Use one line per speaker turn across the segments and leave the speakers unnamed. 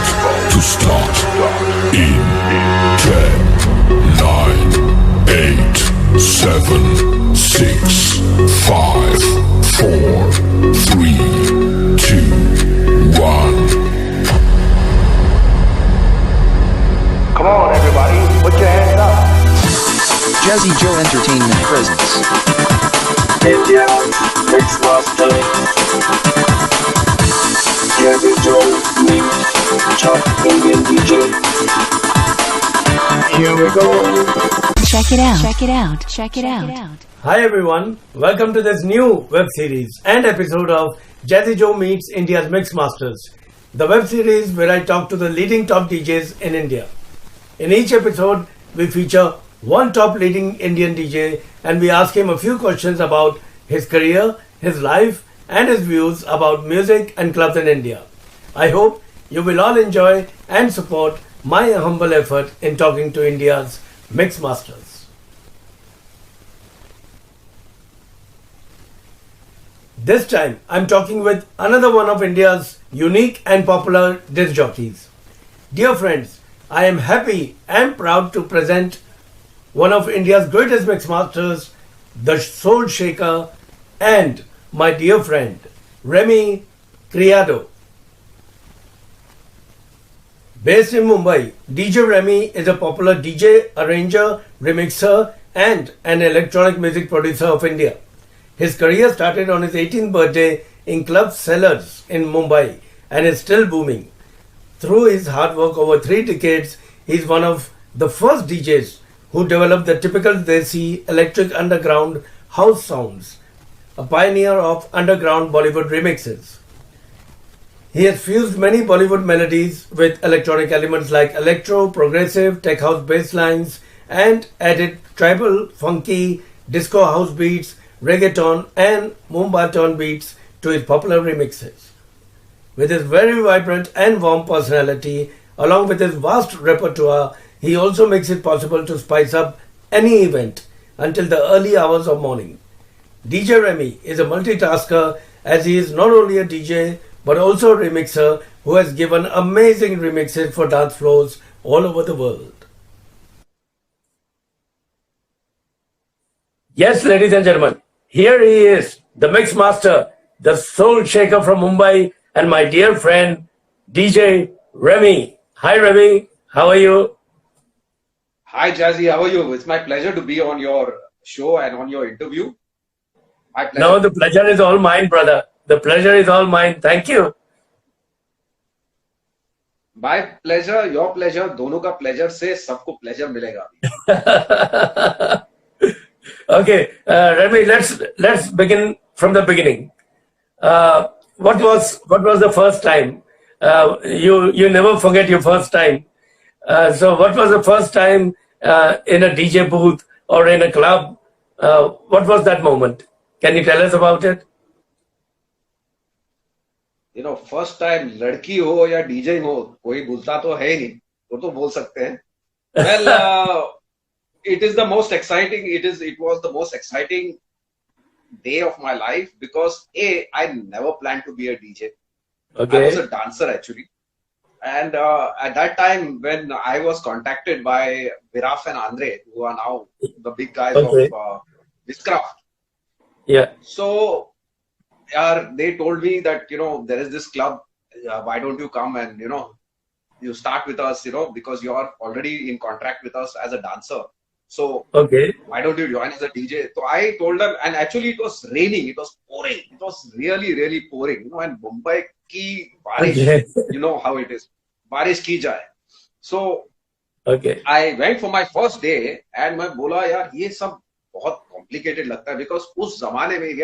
about to start in 10, 9, 8, 7, 6, 5, 4, 3, 2, 1.
Come on, everybody, put your hands up.
Jazzy Joe Entertainment presents
India Mixmasters. Jazzy Joe meets top Indian DJ. Here we go.
Check it out. Check it out. Check it out.
Hi everyone, welcome to this new web series and episode of Jazzy Joe Meets India's Mixmasters, the web series where I talk to the leading top DJs in India. In each episode, we feature one top leading Indian DJ and we ask him a few questions about his career, his life and his views about music and clubs in India. I hope you will all enjoy and support my humble effort in talking to India's Mixmasters. This time, I'm talking with another one of India's unique and popular disc jockeys. Dear friends, I am happy and proud to present one of India's greatest mixmasters, the Soul Shaker, and my dear friend, Remy Creado. Based in Mumbai, DJ Remy is a popular DJ, arranger, remixer, and an electronic music producer of India. His career started on his 18th birthday in Club Cellars in Mumbai and is still booming. Through his hard work over 3 decades, he is one of the first DJs who developed the typical Desi electric underground house sounds, a pioneer of underground Bollywood remixes. He has fused many Bollywood melodies with electronic elements like electro, progressive, tech house bass lines, and added tribal, funky, disco house beats, reggaeton and Mumbai beats to his popular remixes. With his very vibrant and warm personality, along with his vast repertoire, he also makes it possible to spice up any event until the early hours of morning. DJ Remy is a multitasker as he is not only a DJ but also a remixer who has given amazing remixes for dance floors all over the world. Yes, ladies and gentlemen, here he is, the Mixmaster, the Soul Shaker from Mumbai, and my dear friend, DJ Remy. Hi Remy, how are you?
Hi Jazzy, how are you? It's my pleasure to be on your show and on your interview. My pleasure.
No, the pleasure is all mine, brother. The pleasure is all mine. Thank you.
My pleasure, your pleasure, दोनों का pleasure से सबको pleasure मिलेगा.
Okay, Remy, let's begin from the beginning. What was the first time? You never forget your first time. So what was the first time in a DJ booth or in a club? What was that moment? Can you tell us about it?
You know, first time लड़की हो या DJ हो, कोई बोलता तो है नहीं, वो तो बोल सकते हैं. Well, it is the most exciting. It was the most exciting day of my life because I never planned to be a DJ.
Okay.
I was a dancer actually, and at that time when I was contacted by Viraf and Andre, who are now the big guys of Viscraft.
Yeah.
So, they told me that there is this club. Why don't you come and you start with us? Because you are already in contract with us as a dancer. So why don't you join as a DJ? So I told them, and actually it was raining, it was pouring, it was really, really pouring. And Mumbai ki barish, you know how it is. Barish ki jaye. So I went for my first day and मैं बोला यार ये सब बहुत complicated लगता है because उस जमाने में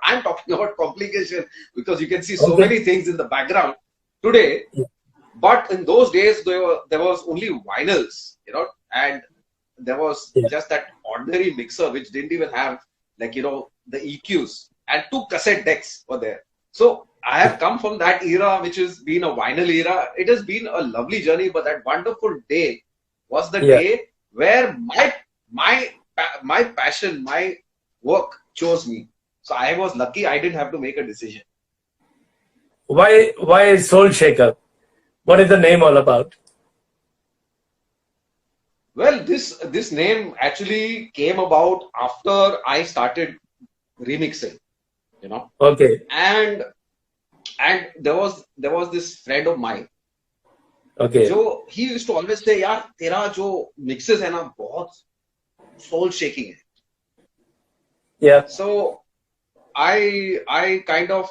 I'm talking about complication because you can see so many things in the background today. But in those days there was only vinyls, and there was just that ordinary mixer which didn't even have the EQs, and 2 cassette decks were there. So I have come from that era which has been a vinyl era. It has been a lovely journey, but that wonderful day was the day where my passion, my work chose me. So I was lucky I didn't have to make a decision.
Why Soul Shaker? What is the name all about?
Well, this name actually came about after I started remixing, you know.
Okay.
And there was this friend of mine.
Okay.
जो he used to always say, यार तेरा जो mixes है ना बहुत soul shaking है.
Yeah.
So I kind of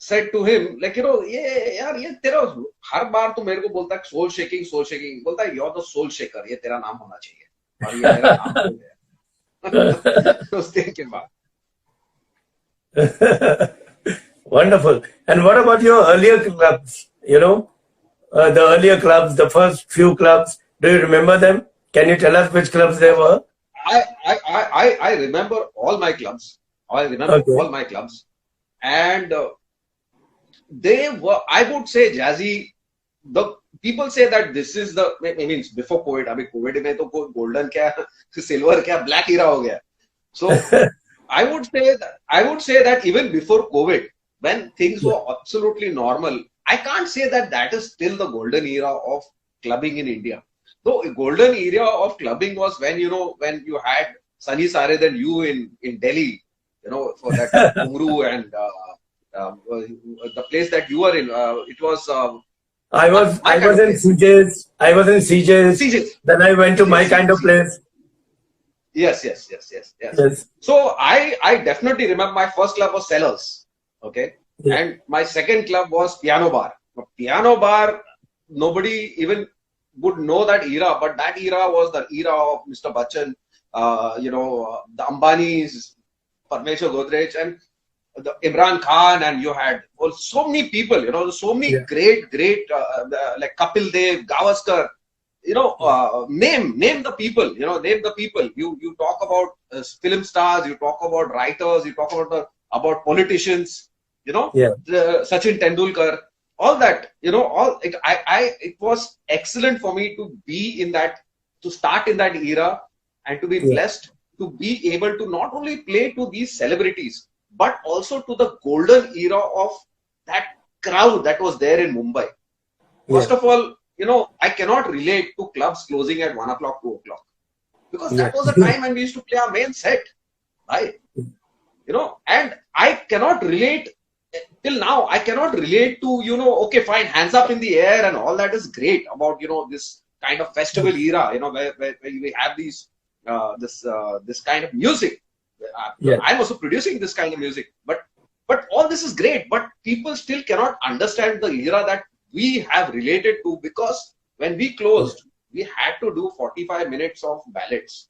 said to him, like, you know, ये यार ये तेरा हर बार तो मेरे को बोलता है soul shaking बोलता है you're the soul shaker, ये तेरा नाम होना चाहिए और ये मेरा नाम हो गया. उस दिन के बाद.
Wonderful. And what about your earlier clubs? You know, the earlier clubs, the first few clubs. Do you remember them? Can you tell us which clubs they were?
I remember all my clubs. I remember
Okay.
all my clubs, and they were. I would say, Jazzy. The people say that this is the. I mean, before COVID. I mean, COVID में तो golden क्या, silver क्या, black era हो गया. So I would say that even before COVID, when things were absolutely normal, I can't say that that is still the golden era of clubbing in India. Though a golden era of clubbing was when, you know, when you had Sunny Sared and you in Delhi, you know, for that Umru and the place that you were in, it was.
I was in CJ's. I was in CJ's. Then I went to my kind of place.
Yes. So I definitely remember my first club was Sellers. Okay.
Yeah.
And my second club was Piano Bar. Piano Bar, nobody even would know that era, but that era was the era of Mr. Bachchan, you know, the Ambanis, Parmeshwar Godrej, and the Imran Khan, and you had so many people, you know, so many great, like Kapil Dev, Gavaskar, you know, name the people, you know, name the people. You talk about film stars, you talk about writers, you talk about politicians, you know, Sachin Tendulkar, all that, you know, it was excellent for me to be in that, to start in that era, and to be blessed to be able to not only play to these celebrities, but also to the golden era of that crowd that was there in Mumbai. First of all, you know, I cannot relate to clubs closing at 1 o'clock, 2 o'clock, because that was the time when we used to play our main set, right? You know, and I cannot relate till now. I cannot relate to, you know, okay, fine, hands up in the air and all that is great about, you know, this kind of festival era, you know, where we have these this kind of music. I'm also producing this kind of music, but all this is great, but people still cannot understand the era that we have related to, because when we closed, we had to do 45 minutes of ballads,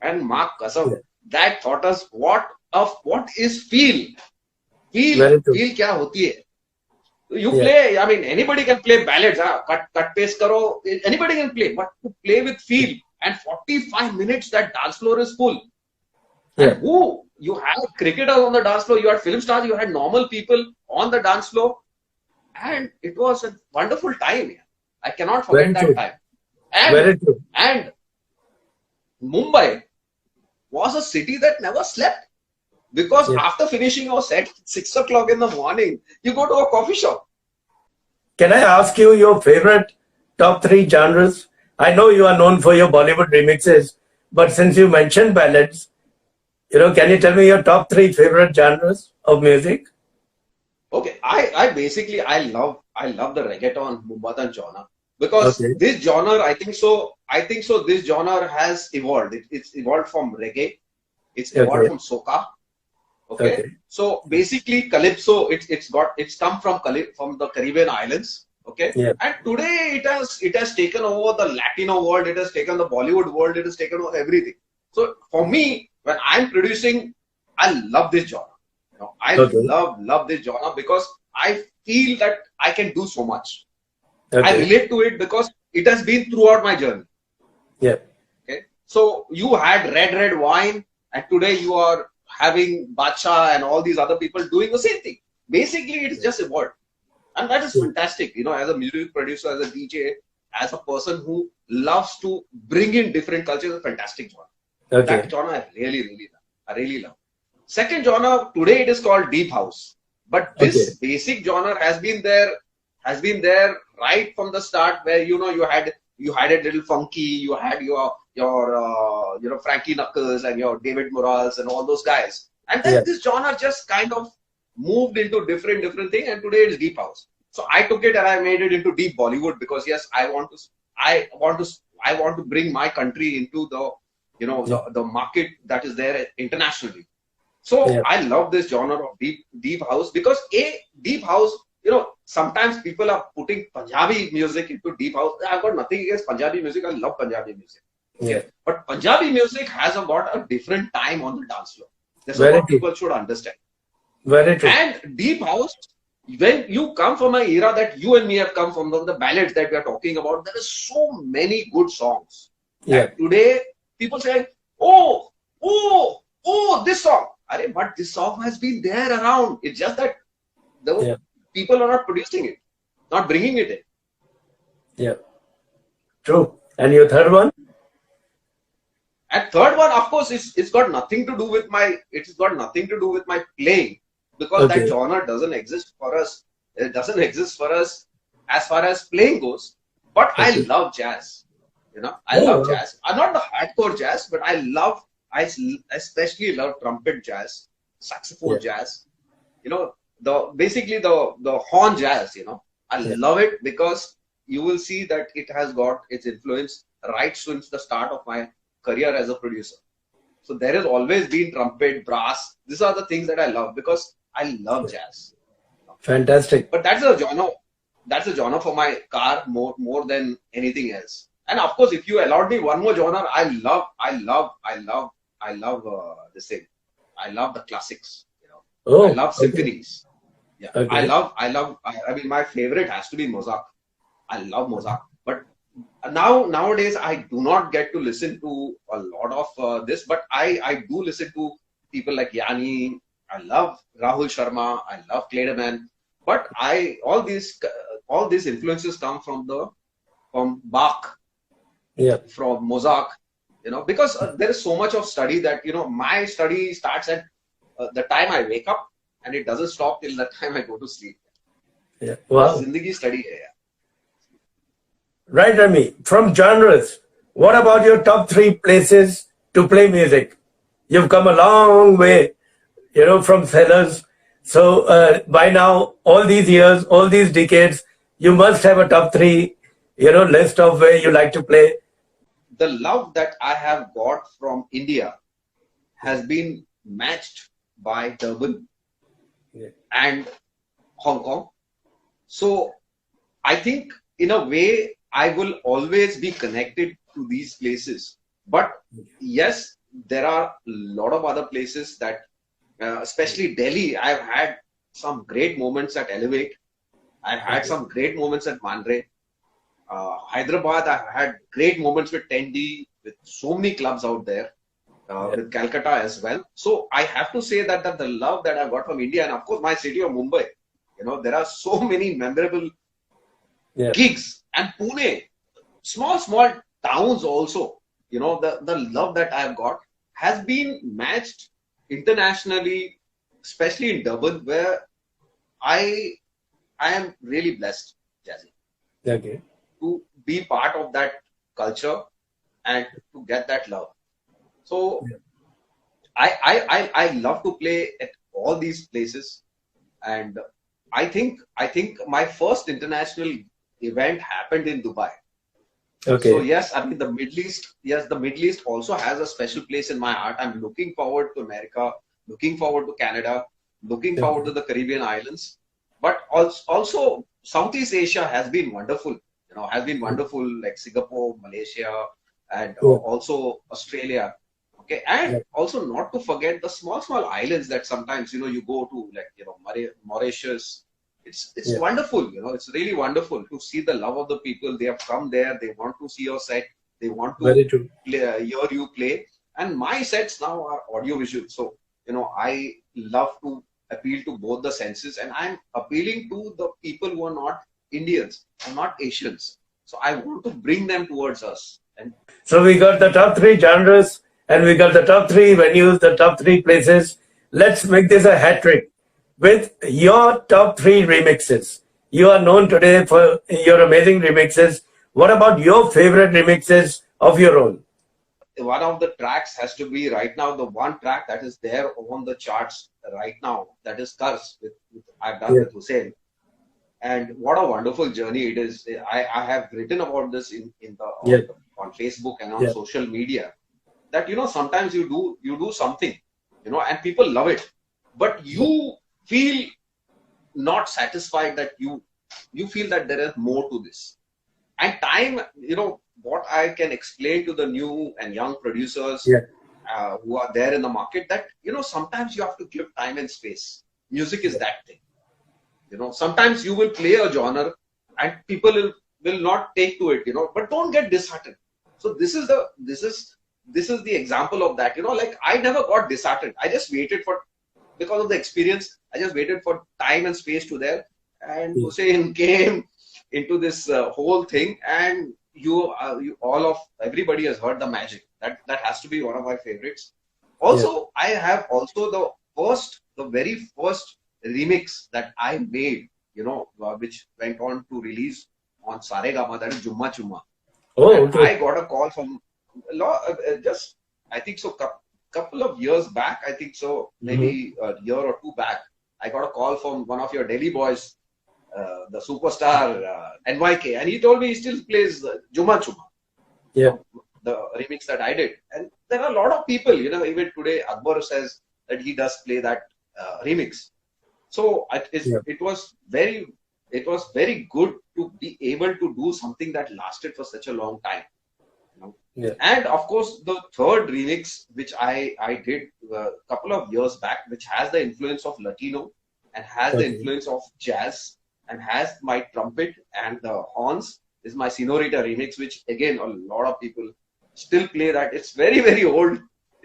and Mark Kasam, that taught us what is feel kya hoti hai. You play, I mean, anybody can play ballads, cut paste karo, anybody can play, but to play with feel, and 45 minutes that dance floor is full. And you had cricketers on the dance floor, you had film stars, you had normal people on the dance floor, and it was a wonderful time. I cannot forget that time. And Mumbai was a city that never slept, because after finishing our set 6 o'clock in the morning, you go to a coffee shop.
Can I ask you your favorite top 3 genres? I know you are known for your Bollywood remixes, but since you mentioned ballads, you know, can you tell me your top 3 favorite genres of music?
Okay, I basically love the reggaeton Mumbatan genre, because this genre, I think so this genre has evolved. It's evolved from reggae, it's evolved from soca. Okay. So basically calypso, it's come from the Caribbean islands. Okay. And today it has taken over the Latino world, it has taken the Bollywood world, it has taken over everything. So for me, when I'm producing, I love this genre. You know, I love this genre because I feel that I can do so much. I relate to it because it has been throughout my journey. Okay. So you had red wine, and today you are having Bacha and all these other people doing the same thing. Basically, it's just evolved. And that is fantastic. You know, as a music producer, as a DJ, as a person who loves to bring in different cultures, a fantastic genre. That genre I really love. Second genre, today it is called Deep House. But this basic genre has been there right from the start, where you had it little funky, you had your Frankie Knuckles and your David Morales and all those guys, and then this genre just kind of moved into different thing, and today it's deep house. So I took it and I made it into deep Bollywood, because yes, I want to bring my country into the market that is there internationally. So I love this genre of deep house, because deep house, sometimes people are putting Punjabi music into deep house. I've got nothing against Punjabi music. I love Punjabi music.
Yeah.
But Punjabi music has got a different time on the dance floor. That's what people should understand.
Very true.
And deep house, when you come from an era that you and me have come from, the ballads that we are talking about, there are so many good songs.
Yeah.
And today, people say, oh, this song. But this song has been there around. It's just that the people are not producing it, not bringing it in.
Yeah. True. And your third one?
And third one, of course, it's got nothing to do with my playing, because that genre doesn't exist for us. It doesn't exist for us as far as playing goes. But I love jazz. I love jazz. I'm not the hardcore jazz, but I especially love trumpet jazz, saxophone jazz. Basically the horn jazz. I love it, because you will see that it has got its influence right since the start of my career as a producer. So there has always been trumpet, brass. These are the things that I love, because I love jazz.
Fantastic.
But that's a genre for my car more than anything else. And of course, if you allowed me one more genre, I love this thing. I love the classics. I love symphonies. Yeah, okay. I mean, my favorite has to be Mozart. I love Mozart. But nowadays, I do not get to listen to a lot of this, but I do listen to people like Yanni. I love Rahul Sharma. I love Clayderman. But all these influences come from Bach, from Mozart. Because there is so much of study that my study starts at the time I wake up, and it doesn't stop till the time I go to sleep.
Yeah. Wow.
Zindagi study hai.
Right, Remy. From genres, what about your top 3 places to play music? You've come a long way, from cellars. So by now, all these years, all these decades, you must have a top 3, list of where you like to play.
The love that I have got from India has been matched by Durban and Hong Kong. So I think in a way I will always be connected to these places. But yes, there are a lot of other places that, especially Delhi, I've had some great moments at Elevate. I've had some great moments at Mandre. Hyderabad, I've had great moments with 10D, with so many clubs out there, with Calcutta as well. So I have to say that the love that I got from India, and of course my city of Mumbai, there are so many memorable gigs, and Pune, small towns also, the love that I've got has been matched internationally, especially in Durban, where I am really blessed, Jazzy.
Okay.
To be part of that culture and to get that love. So I love to play at all these places, and I think my first international event happened in Dubai.
Okay.
So yes, I mean the Middle East also has a special place in my heart. I'm looking forward to America, looking forward to Canada, looking forward to the Caribbean islands, but also Southeast Asia has been wonderful. Like Singapore, Malaysia, and also Australia. Okay, and also not to forget the small islands that sometimes you go to, like Mauritius. It's wonderful. It's really wonderful to see the love of the people. They have come there. They want to see your set. They want to hear you play. And my sets now are audiovisual. So I love to appeal to both the senses, and I'm appealing to the people who are not Indians or not Asians. So I want to bring them towards us. And
so we got the top 3 genres, and we got the top 3 venues, the top 3 places. Let's make this a hat trick. with your top 3 remixes. You are known today for your amazing remixes. What about your favorite remixes of your own?
One of the tracks has to be right now, the one track that is there on the charts right now, that is Curse, I've done with Hussein. And what a wonderful journey it is. I have written about this on Facebook and on social media, that, sometimes you do something, and people love it, but you feel not satisfied, that you feel that there is more to this. And time, what I can explain to the new and young producers who are there in the market, that, sometimes you have to give time and space. Music is that thing. Sometimes you will play a genre and people will not take to it, but don't get disheartened. So this is the example of that. Like, I never got disheartened. I just waited because of the experience, I just waited for time and space to there. And Hussein came into this whole thing, and everybody has heard the magic. That has to be one of my favorites. Also, I have also the very first remix that I made, which went on to release on Saregama, that is Jumma Chumma. Oh, okay. I got a call from I think so, couple of years back, I think so, maybe a year or two back, I got a call from one of your Delhi boys, the superstar NYK, and he told me he still plays Jumma Chumma. Yeah. The remix that I did. And there are a lot of people, even today, Akbar says that he does play that remix. So it was very good to be able to do something that lasted for such a long time. And of course, the third remix, which I did a couple of years back, which has the influence of Latino and has the influence of jazz and has my trumpet and the horns, is my Senorita remix, which again, a lot of people still play that. It's very, very old.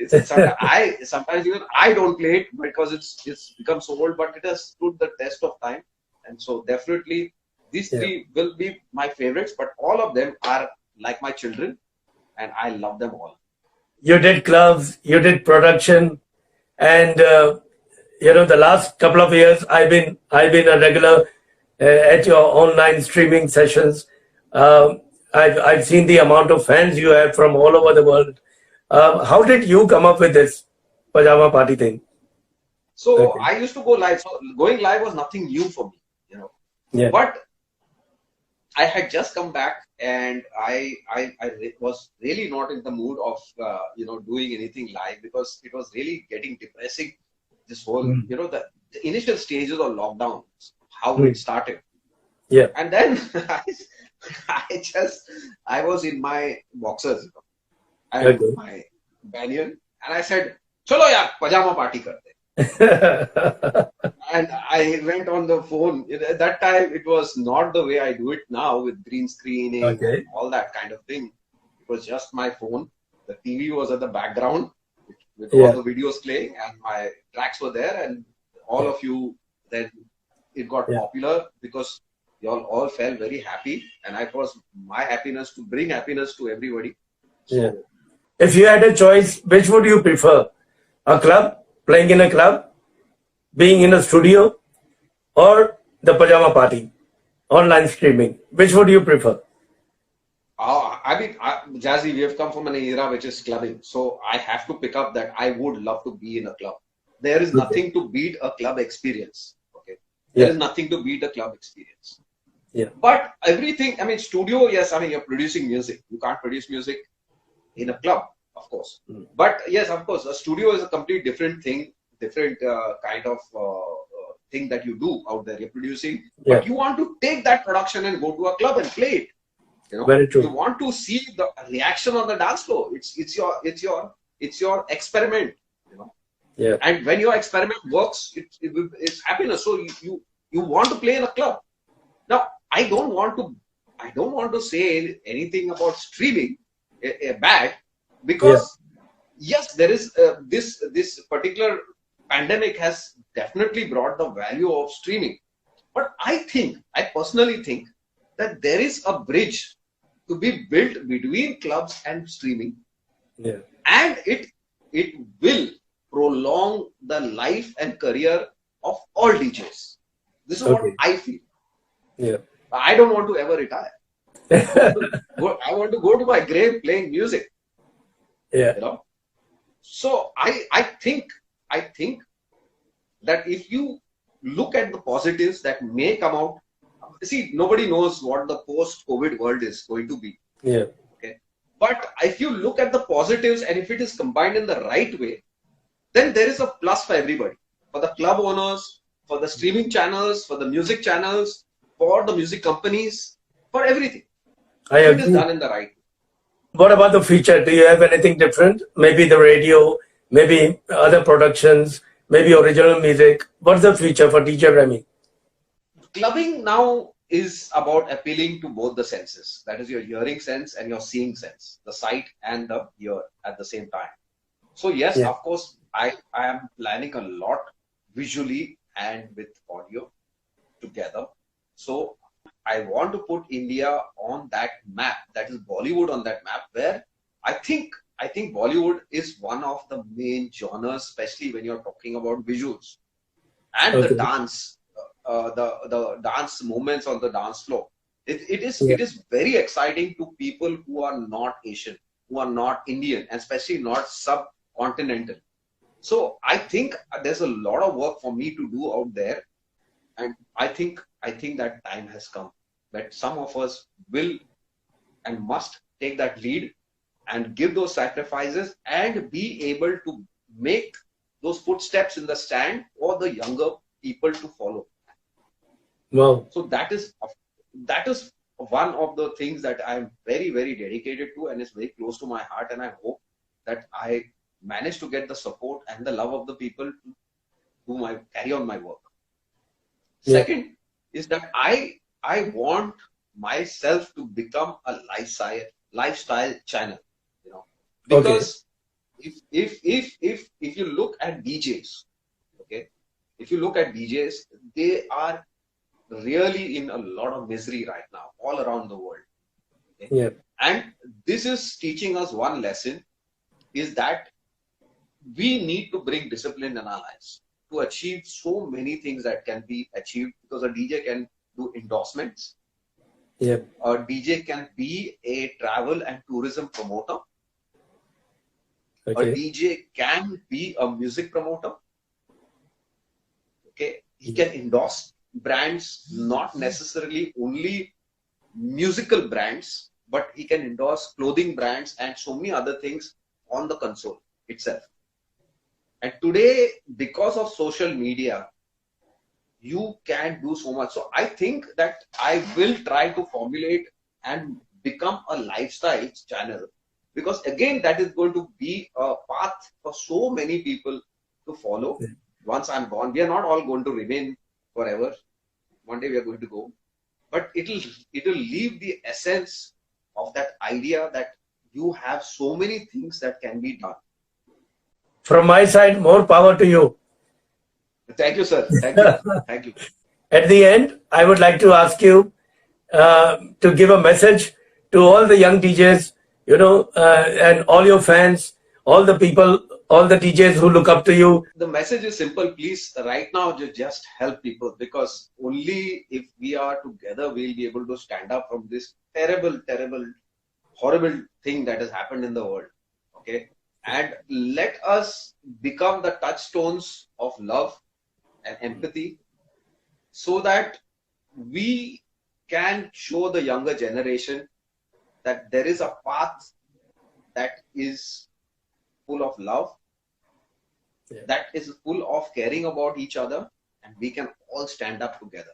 Sometimes even I don't play it because it's become so old, but it has stood the test of time. And so definitely these three will be my favorites, but all of them are like my children, and I love them all. You did clubs, you did production, and the last couple of years I've been a regular at your online streaming sessions. I've seen the amount of fans you have from all over the world. How did you come up with this pajama party thing? So I used to go live. So going live was nothing new for me, But I had just come back, and I was really not in the mood of doing anything live, because it was really getting depressing. This whole the initial stages of lockdown, how it started. Yeah. And then I was in my boxers, and my banyan, and I said, "Chalo yaar, pajama party karte." And I went on the phone. At that time, it was not the way I do it now, with green screening and all that kind of thing. It was just my phone. The TV was at the background with all the videos playing, and my tracks were there, and all of you, then it got popular because you all felt very happy, and it was my happiness to bring happiness to everybody. So, if you had a choice, which would you prefer? A club, playing in a club, being in a studio, or the pajama party, online streaming? Which would you prefer? Jazzy, we have come from an era which is clubbing. So I have to pick up that I would love to be in a club. There is nothing to beat a club experience. Okay. There is nothing to beat a club experience. Yeah. But everything, studio, yes, you're producing music. You can't produce music in a club, of course. But yes, of course, a studio is a complete different thing, different kind of thing that you do out there. You're producing, but you want to take that production and go to a club and play it. Very true. You want to see the reaction on the dance floor. It's your experiment. Yeah. And when your experiment works, it's happiness. So you want to play in a club. Now, I don't want to say anything about streaming bad, because yes, there is this particular pandemic has definitely brought the value of streaming. But I personally think that there is a bridge to be built between clubs and streaming, and it will prolong the life and career of all DJs. This is what
Okay.
I feel.
Yeah.
I don't want to ever retire. I want to go to my grave playing music.
Yeah.
You know. So I think that if you look at the positives that may come out, see, nobody knows what the post-COVID world is going to be.
Yeah.
Okay. But if you look at the positives and if it is combined in the right way, then there is a plus for everybody. For the club owners, for the streaming channels, for the music channels, for the music companies, for everything.
I
If it is
agree.
done in the right way.
What about the future? Do you have anything different? Maybe the radio, maybe other productions, maybe original music. What's the future for DJ Remy?
Clubbing now is about appealing to both the senses. That is your hearing sense and your seeing sense, the sight and the ear at the same time. So yes,
Yeah.
of course, I am planning a lot visually and with audio together. So I want to put India on that map, that is Bollywood on that map, where I think Bollywood is one of the main genres, especially when you're talking about visuals and
Okay.
the dance, the dance movements on the dance floor. It
Yeah.
is very exciting to people who are not Asian, who are not Indian, and especially not subcontinental. So I think there's a lot of work for me to do out there, and I think that time has come that some of us will and must take that lead and give those sacrifices and be able to make those footsteps in the stand for the younger people to follow.
Wow.
So that is one of the things that I'm very, very dedicated to, and it's very close to my heart, and I hope that I manage to get the support and the love of the people to carry on my work.
Yeah.
Second is that I want myself to become a lifestyle channel, you know, because if you look at DJs, okay, if you look at DJs, they are really in a lot of misery right now all around the world. Okay?
Yeah.
And this is teaching us one lesson, is that we need to bring discipline in our lives to achieve so many things that can be achieved, because a DJ can do endorsements.
Yeah.
A DJ can be a travel and tourism promoter. A
Okay.
DJ can be a music promoter. Okay. He can endorse brands, not necessarily only musical brands, but he can endorse clothing brands and so many other things on the console itself. And today, because of social media, you can do so much. So I think that I will try to formulate and become a lifestyle channel, because again, that is going to be a path for so many people to follow. Once I'm gone, we are not all going to remain forever. One day we are going to go, but it'll leave the essence of that idea that you have so many things that can be done.
From my side, more power to you.
Thank you, sir. Thank you. Thank you.
At the end, I would like to ask you to give a message to all the young DJs, and all your fans, all the people, all the DJs who look up to you.
The message is simple. Please, right now, just help people, because only if we are together, we'll be able to stand up from this terrible, horrible thing that has happened in the world. Okay. And let us become the touchstones of love and empathy, so that we can show the younger generation that there is a path that is full of love, that is full of caring about each other, and we can all stand up together.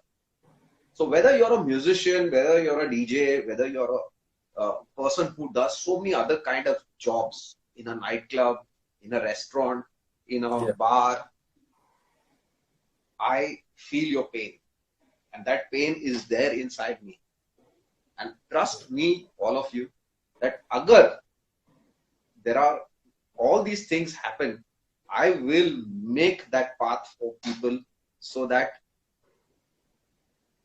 So whether you're a musician, whether you're a DJ, whether you're a person who does so many other kind of jobs in a nightclub, in a restaurant, in a bar, I feel your pain, and that pain is there inside me. And trust me, all of you, that agar there are all these things happen, I will make that path for people, so that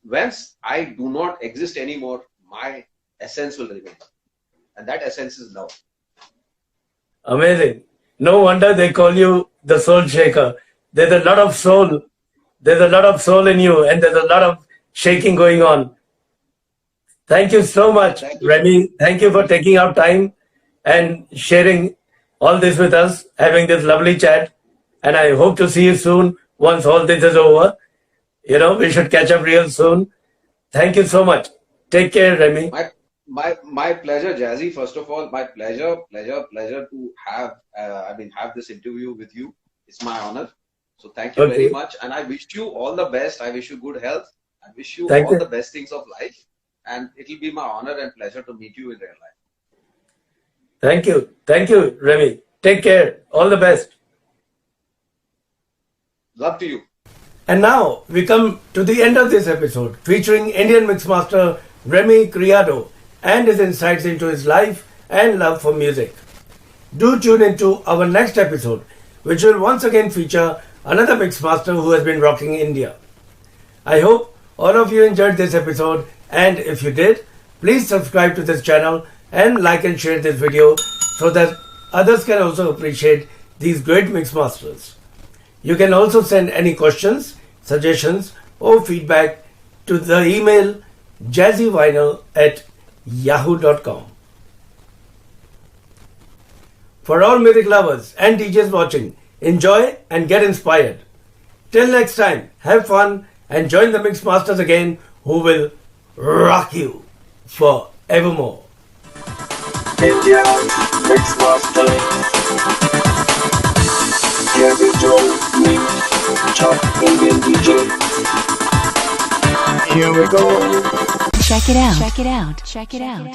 once I do not exist anymore, my essence will remain. And that essence is love.
Amazing. No wonder they call you the soul shaker. There's a lot of soul there's a lot of soul in you and there's a lot of shaking going on. Thank you so much,
Thank you.
Remy. Thank you for taking out time and sharing all this with us, having this lovely chat. And I hope to see you soon once all this is over. You know, we should catch up real soon. Thank you so much. Take care, Remy.
My pleasure, Jazzy. First of all, my pleasure to have have this interview with you. It's my honor. So thank you very much, and I wish you all the best. I wish you good health. I wish you all the best things of life, and it will be my honor and pleasure to meet you in real life.
Thank you, Remy. Take care. All the best.
Love to you.
And now we come to the end of this episode featuring Indian Mixmaster Remy Creado and his insights into his life and love for music. Do tune into our next episode, which will once again feature another Mixmaster who has been rocking India. I hope all of you enjoyed this episode, and if you did, please subscribe to this channel and like and share this video so that others can also appreciate these great Mixmasters. You can also send any questions, suggestions or feedback to the email jazzyvinyl@yahoo.com. For all music lovers and DJs watching, enjoy and get inspired. Till next time, have fun and join the Mixmasters again who will rock you forevermore.
India Mixmaster Jazzy Joe, top Indian DJ. Here we go.
Check it out. Check it out. Check it out.